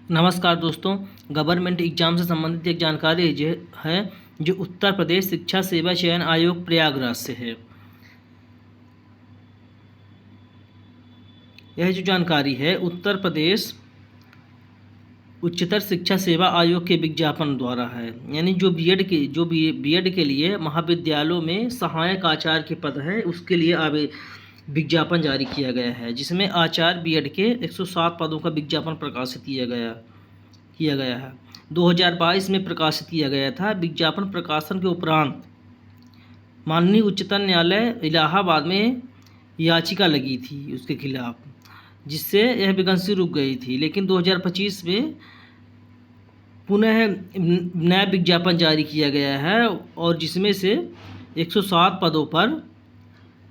नमस्कार दोस्तों। Government exam से संबंधित एक जानकारी जो उत्तर प्रदेश शिक्षा सेवा चयन आयोग प्रयागराज से है। यह जो जानकारी है उत्तर प्रदेश उच्चतर शिक्षा सेवा आयोग के विज्ञापन द्वारा है। यानी जो बीएड के लिए महाविद्यालयों में सहायक आचार्य के पद है उसके लिए विज्ञापन जारी किया गया है, जिसमें आचार्य बीएड के 107 पदों का विज्ञापन प्रकाशित किया गया है। 2022 में प्रकाशित किया गया था। विज्ञापन प्रकाशन के उपरांत माननीय उच्चतम न्यायालय इलाहाबाद में याचिका लगी थी उसके खिलाफ, जिससे यह वैकेंसी रुक गई थी। लेकिन 2025 में पुनः नया विज्ञापन जारी किया गया है और जिसमें से 107 पदों पर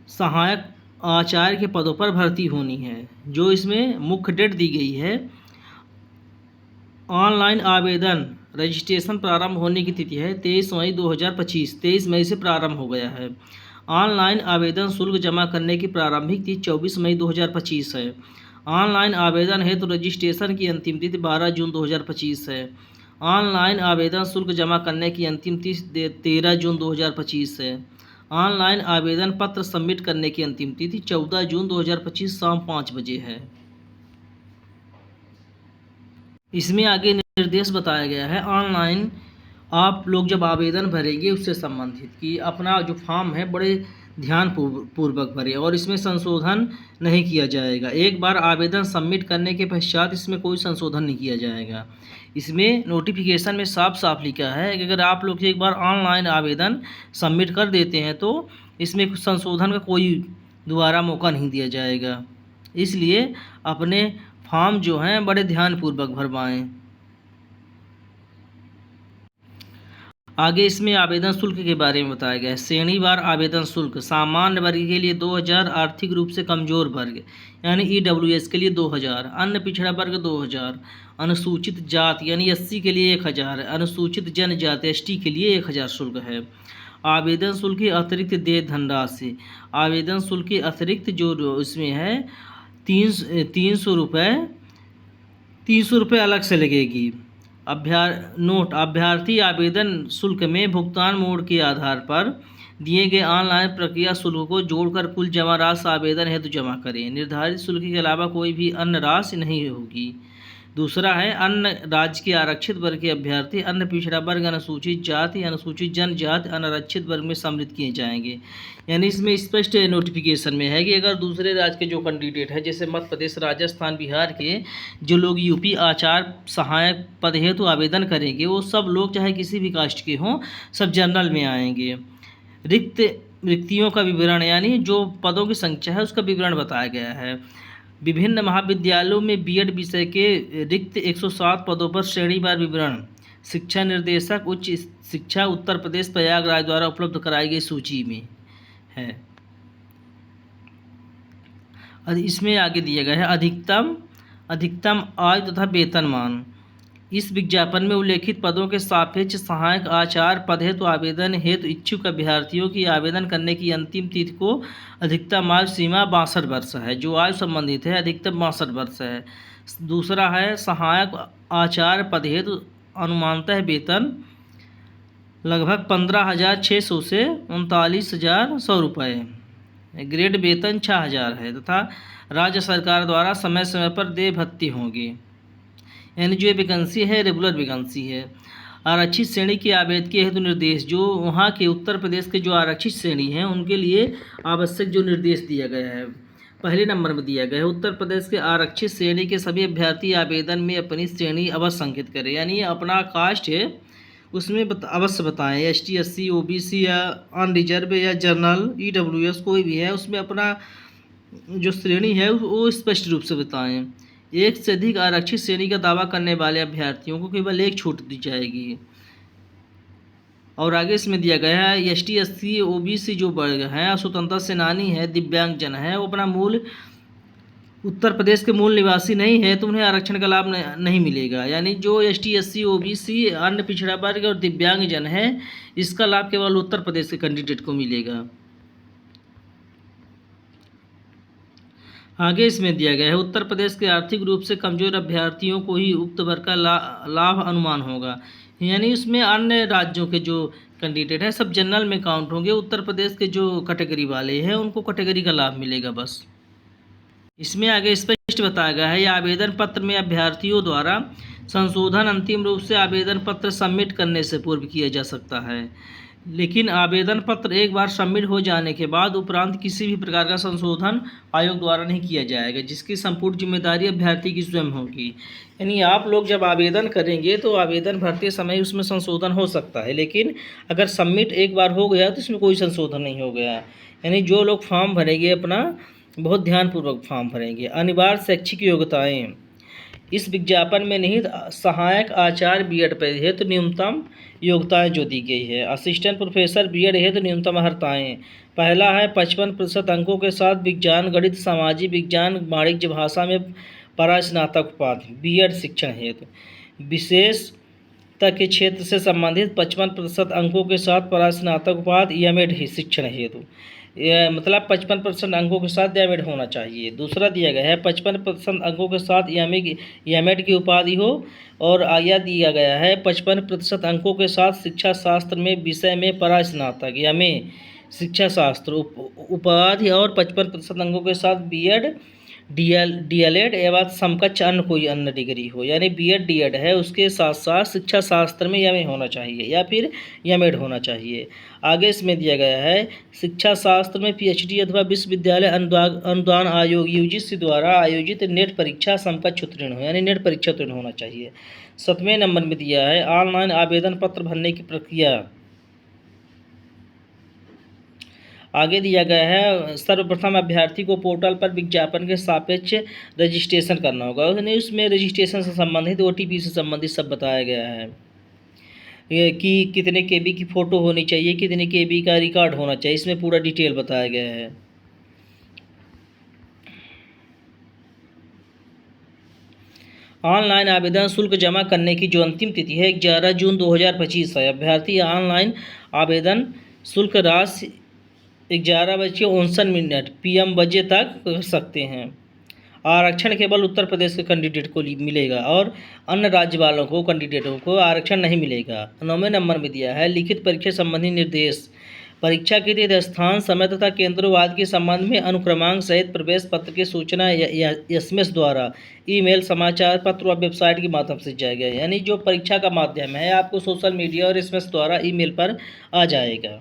सहायक आचार्य के पदों पर भर्ती होनी है। जो इसमें मुख्य डेट दी गई है, ऑनलाइन आवेदन रजिस्ट्रेशन प्रारंभ होने की तिथि है 23 मई 2025। 23 मई से प्रारंभ हो गया है। ऑनलाइन आवेदन शुल्क जमा करने की प्रारंभिक तिथि 24 मई 2025 है। ऑनलाइन आवेदन हेतु रजिस्ट्रेशन की अंतिम तिथि 12 जून 2025 है। ऑनलाइन आवेदन शुल्क जमा करने की अंतिम तिथि 13 जून 2025 है। ऑनलाइन आवेदन पत्र सबमिट करने की अंतिम तिथि 14 जून 2025 शाम 5 बजे है। इसमें आगे निर्देश बताया गया है ऑनलाइन आप लोग जब आवेदन भरेंगे उससे संबंधित कि अपना जो फॉर्म है बड़े ध्यान पूर्वक भरें और इसमें संशोधन नहीं किया जाएगा। एक बार आवेदन सबमिट करने के पश्चात इसमें कोई संशोधन नहीं किया जाएगा। इसमें नोटिफिकेशन में साफ साफ लिखा है कि अगर आप लोग एक बार ऑनलाइन आवेदन सबमिट कर देते हैं तो इसमें संशोधन का कोई दोबारा मौका नहीं दिया जाएगा। इसलिए अपने फॉर्म जो हैं बड़े ध्यानपूर्वक भरवाएं। आगे इसमें आवेदन शुल्क के बारे में बताया गया है। श्रेणीवार आवेदन शुल्क सामान्य वर्ग के लिए 2000, आर्थिक रूप से कमजोर वर्ग यानी ईडब्ल्यूएस के लिए 2000, अन्य पिछड़ा वर्ग 2000, अनुसूचित जाति यानी एससी के लिए 1000, अनुसूचित जनजाति एसटी के लिए 1000 शुल्क है। आवेदन शुल्क के अतिरिक्त देय धनराशि, आवेदन शुल्क के अतिरिक्त जो इसमें है 300 रुपये अलग से लगेगी। अभ्यर्थी आवेदन शुल्क में भुगतान मोड के आधार पर दिए गए ऑनलाइन प्रक्रिया शुल्क को जोड़कर कुल जमा राशि आवेदन हेतु जमा करें। निर्धारित शुल्क के अलावा कोई भी अन्य राशि नहीं होगी। दूसरा है अन्य राज्य के आरक्षित वर्ग के अभ्यर्थी अन्य पिछड़ा वर्ग, अनुसूचित जाति, अनुसूचित जनजाति, अनारक्षित वर्ग में सम्मिलित किए जाएंगे। यानी इसमें स्पष्ट नोटिफिकेशन में है कि अगर दूसरे राज्य के जो कैंडिडेट है जैसे मध्य प्रदेश, राजस्थान, बिहार के जो लोग यूपी आचार्य सहायक पद हेतु आवेदन करेंगे वो सब लोग चाहे किसी भी कास्ट के हों सब जनरल में आएंगे। रिक्तियों का विवरण यानी जो पदों की संख्या है उसका विवरण बताया गया है। विभिन्न महाविद्यालयों में बीएड विषय के रिक्त 107 पदों पर श्रेणीवार विवरण शिक्षा निर्देशक उच्च शिक्षा उत्तर प्रदेश प्रयागराज द्वारा उपलब्ध कराई गई सूची में है। इसमें आगे दिया गया है अधिकतम आय तथा वेतनमान। इस विज्ञापन में उल्लेखित पदों के सापेक्ष सहायक आचार्य पद हेतु आवेदन हेतु इच्छुक अभ्यर्थियों की आवेदन करने की अंतिम तिथि को अधिकतम आयु सीमा 62 वर्ष है। जो आयु संबंधित है अधिकतम 62 वर्ष है। दूसरा है सहायक आचार्य पद हेतु अनुमानतः वेतन लगभग 15,600 से 39,100 रुपये। ग्रेड वेतन 6,000 है तथा राज्य सरकार द्वारा समय समय पर देय भत्ते होंगे। यानी जो वैकेंसी है रेगुलर वैकेंसी है। आरक्षित श्रेणी के आवेदक हेतु निर्देश, जो वहाँ के उत्तर प्रदेश के जो आरक्षित श्रेणी हैं उनके लिए आवश्यक जो निर्देश दिया गया है पहले नंबर में दिया गया है। उत्तर प्रदेश के आरक्षित श्रेणी के सभी अभ्यर्थी आवेदन में अपनी श्रेणी अवश्य अंकित करें। यानी अपना कास्ट है उसमें अवश्य बताएं। एसटी, एससी, ओबीसी या अनरिजर्व या जनरल, ईडब्ल्यूएस कोई भी है उसमें अपना जो श्रेणी है वो स्पष्ट रूप से बताएं। एक से अधिक आरक्षित श्रेणी का दावा करने वाले अभ्यर्थियों को केवल एक छूट दी जाएगी। और आगे इसमें दिया गया है एसटी, एससी, ओबीसी जो वर्ग हैं, स्वतंत्रता सेनानी है, दिव्यांगजन है, वो अपना मूल उत्तर प्रदेश के मूल निवासी नहीं है तो उन्हें आरक्षण का लाभ नहीं मिलेगा। यानी जो एसटी, एससी, ओबीसी, अन्य पिछड़ा वर्ग और दिव्यांगजन है इसका लाभ केवल उत्तर प्रदेश के कैंडिडेट को मिलेगा। आगे इसमें दिया गया है उत्तर प्रदेश के आर्थिक रूप से कमजोर अभ्यर्थियों को ही उक्त वर्ग का लाभ अनुमान होगा। यानी इसमें अन्य राज्यों के जो कैंडिडेट हैं सब जनरल में काउंट होंगे, उत्तर प्रदेश के जो कैटेगरी वाले हैं उनको कैटेगरी का लाभ मिलेगा बस। इसमें आगे स्पष्ट बताया गया है आवेदन पत्र में अभ्यर्थियों द्वारा संशोधन अंतिम रूप से आवेदन पत्र सबमिट करने से पूर्व किया जा सकता है, लेकिन आवेदन पत्र एक बार सबमिट हो जाने के बाद उपरांत किसी भी प्रकार का संशोधन आयोग द्वारा नहीं किया जाएगा, जिसकी संपूर्ण जिम्मेदारी अभ्यर्थी की स्वयं होगी। यानी आप लोग जब आवेदन करेंगे तो आवेदन भरते समय उसमें संशोधन हो सकता है, लेकिन अगर सबमिट एक बार हो गया तो इसमें कोई संशोधन नहीं हो गया। यानी जो लोग फॉर्म भरेंगे अपना बहुत ध्यानपूर्वक फॉर्म भरेंगे। अनिवार्य शैक्षिक योग्यताएँ इस विज्ञापन में निहित सहायक आचार्य बीएड पद हेतु न्यूनतम योग्यताएँ जो दी गई है। असिस्टेंट प्रोफेसर बीएड हेतु न्यूनतम अर्हताएँ, पहला है 55% अंकों के साथ विज्ञान, गणित, सामाजिक विज्ञान, वाणिज्य भाषा में परास्नातक उपाधि बीएड शिक्षण हेतु। विशेषता के क्षेत्र से संबंधित 55% अंकों के साथ परास्नातक उपाधि एमएड शिक्षण हेतु, मतलब 55% अंकों के साथ एमएड होना चाहिए। दूसरा दिया गया है 55% अंकों के साथ एमएड की उपाधि हो, और आया दिया गया है 55% अंकों के साथ शिक्षा शास्त्र में विषय में परास्नातक या में शिक्षा शास्त्र उपाधि, और 55% अंकों के साथ बीएड डीएलएड एवं समकक्ष अन्य कोई अन्य डिग्री हो। यानी बीएड डीएड है उसके साथ साथ शिक्षा शास्त्र में एमए होना चाहिए या फिर एमएड होना चाहिए। आगे इसमें दिया गया है शिक्षा शास्त्र में पीएचडी अथवा विश्वविद्यालय अनुदान आयोग यूजीसी द्वारा आयोजित नेट परीक्षा समकक्ष उत्तीर्ण हो, यानी नेट परीक्षा उत्तीर्ण होना चाहिए। 7वें नंबर में दिया है ऑनलाइन आवेदन पत्र भरने की प्रक्रिया। आगे दिया गया है सर्वप्रथम अभ्यर्थी को पोर्टल पर विज्ञापन के सापेक्ष रजिस्ट्रेशन करना होगा। उसमें रजिस्ट्रेशन से संबंधित ओटीपी से संबंधित सब बताया गया है कि कितने केबी की फ़ोटो होनी चाहिए, कितने केबी का रिकॉर्ड होना चाहिए, इसमें पूरा डिटेल बताया गया है। ऑनलाइन आवेदन शुल्क जमा करने की जो अंतिम तिथि है 11 जून 2025 है। अभ्यर्थी ऑनलाइन आवेदन शुल्क राशि 11:59 PM बजे तक कर सकते हैं। आरक्षण केवल उत्तर प्रदेश के कैंडिडेट को मिलेगा और अन्य राज्य वालों को कैंडिडेटों को आरक्षण नहीं मिलेगा। 9वें नंबर में दिया है लिखित परीक्षा संबंधी निर्देश। परीक्षा के लिए स्थान, समय तथा केंद्रवाद के संबंध में अनुक्रमांक सहित प्रवेश पत्र की सूचना एसएमएस द्वारा, ईमेल, समाचार पत्र व वेबसाइट के माध्यम से जाएगा। यानी जो परीक्षा का माध्यम है आपको सोशल मीडिया और एसएमएस द्वारा ईमेल पर आ जाएगा।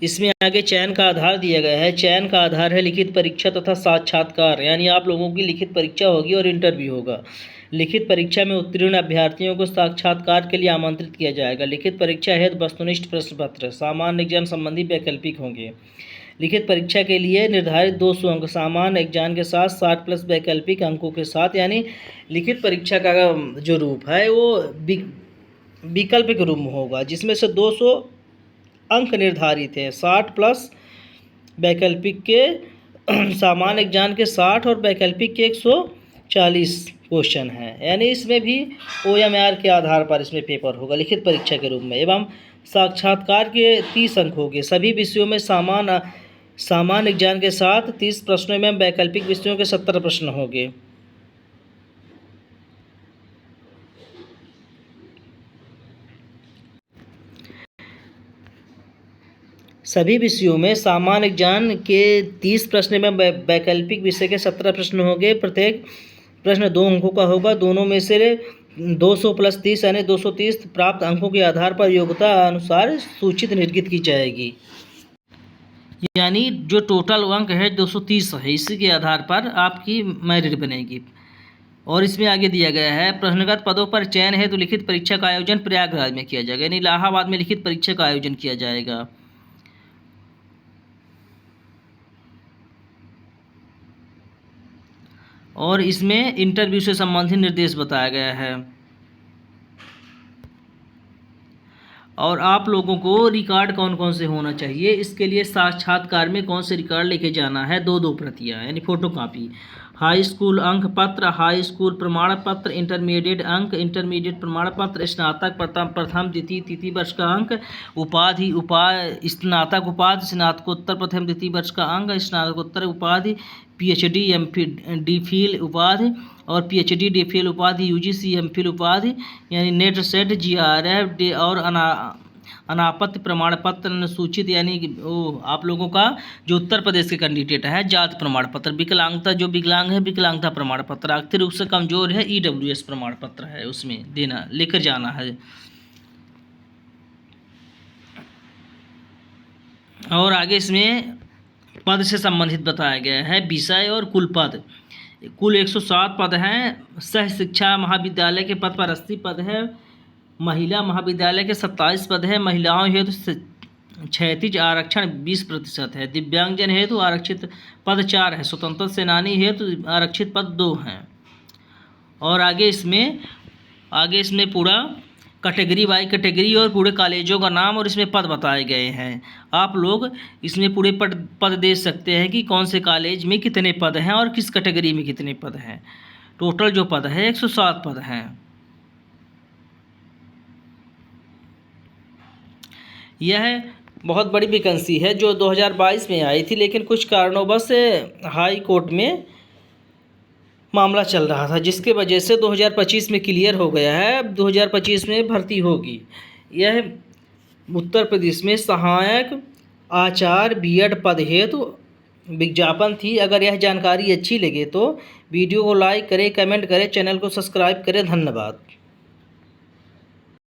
इसमें आगे चयन का आधार दिया गया है। चयन का आधार है लिखित परीक्षा तथा साक्षात्कार, यानी आप लोगों की लिखित परीक्षा होगी और इंटरव्यू होगा। लिखित परीक्षा में उत्तीर्ण अभ्यर्थियों को साक्षात्कार के लिए आमंत्रित किया जाएगा। लिखित परीक्षा हेतु वस्तुनिष्ठ प्रश्न पत्र, सामान्य एग्जाम संबंधी वैकल्पिक होंगे। लिखित परीक्षा के लिए निर्धारित 200 अंक सामान्य एग्जाम के साथ 60+ वैकल्पिक अंकों के साथ, यानी लिखित परीक्षा का जो रूप है वो वैकल्पिक रूप होगा, जिसमें से 200 अंक निर्धारित है। 60+ वैकल्पिक के सामान्य एग्जाम के 60 और वैकल्पिक के 140 क्वेश्चन हैं। यानी इसमें भी OMR के आधार पर इसमें पेपर होगा लिखित परीक्षा के रूप में। एवं साक्षात्कार के 30 अंक होंगे। सभी विषयों में सामान्य एग्जाम के साथ 30 प्रश्नों में वैकल्पिक विषयों के 70 प्रश्न होंगे। सभी विषयों में सामान्य एग्जाम के 30 प्रश्न में वैकल्पिक विषय के 17 प्रश्न होंगे। प्रत्येक प्रश्न 2 अंकों का होगा। दोनों में से 200 + 30 यानी 230 प्राप्त अंकों के आधार पर योग्यता अनुसार सूचित निर्गत की जाएगी। यानी जो टोटल अंक है 230 है, इसी के आधार पर आपकी मेरिट बनेगी। और इसमें आगे दिया गया है प्रश्नगत पदों पर चयन है तो लिखित परीक्षा का आयोजन प्रयागराज में किया जाएगा, यानी इलाहाबाद में लिखित परीक्षा का आयोजन किया जाएगा। और इसमें इंटरव्यू से संबंधित निर्देश बताया गया है। और आप लोगों को रिकॉर्ड कौन कौन से होना चाहिए, इसके लिए साक्षात्कार में कौन से रिकॉर्ड लेके जाना है, 2 प्रतियां यानी फ़ोटो कापी। हाई स्कूल अंक पत्र, हाई स्कूल प्रमाण पत्र, इंटरमीडिएट अंक, इंटरमीडिएट प्रमाण पत्र, स्नातक प्रथम द्वितीय तृतीय वर्ष का अंक, उपाधि स्नातक उपाधि, स्नातकोत्तर प्रथम द्वितीय वर्ष का अंक, स्नातकोत्तर उपाधि, पीएचडी एमफिल डीफिल उपाधि और पीएचडी डीफिल उपाधि, यूजीसी एमफिल उपाधि यानी नेट सेट जीआरएफ और अनापत्ति प्रमाण पत्र अनुसूचित यानी वो आप लोगों का जो उत्तर प्रदेश के कैंडिडेट है जाति प्रमाण पत्र, विकलांगता जो विकलांग है विकलांगता प्रमाण पत्र, आर्थिक रूप से कमजोर है ईडब्ल्यूएस प्रमाण पत्र है, उसमें देना लेकर जाना है। और आगे इसमें पद से संबंधित बताया गया है, विषय और कुल पद। कुल 107 पद हैं। सह शिक्षा महाविद्यालय के पद पर 80 पद है। महिला महाविद्यालय के 27 पद है। महिलाओं हेतु क्षैतिज आरक्षण 20% है। दिव्यांगजन हेतु आरक्षित पद 4 है। स्वतंत्र सेनानी हेतु आरक्षित पद 2 हैं। और आगे इसमें पूरा कैटेगरी बाई कैटेगरी और पूरे कॉलेजों का नाम और इसमें पद बताए गए हैं। आप लोग इसमें पूरे पद दे सकते हैं कि कौन से कॉलेज में कितने पद हैं और किस कैटेगरी में कितने पद हैं। टोटल जो पद है 107 पद हैं। यह बहुत बड़ी वैकेंसी है जो 2022 में आई थी, लेकिन कुछ कारणों से हाई कोर्ट में मामला चल रहा था, जिसके वजह से 2025 में क्लियर हो गया है। 2025 में भर्ती होगी। यह उत्तर प्रदेश में सहायक आचार्य बीएड पद हेतु विज्ञापन थी। अगर यह जानकारी अच्छी लगे तो वीडियो को लाइक करें, कमेंट करें, चैनल को सब्सक्राइब करें। धन्यवाद।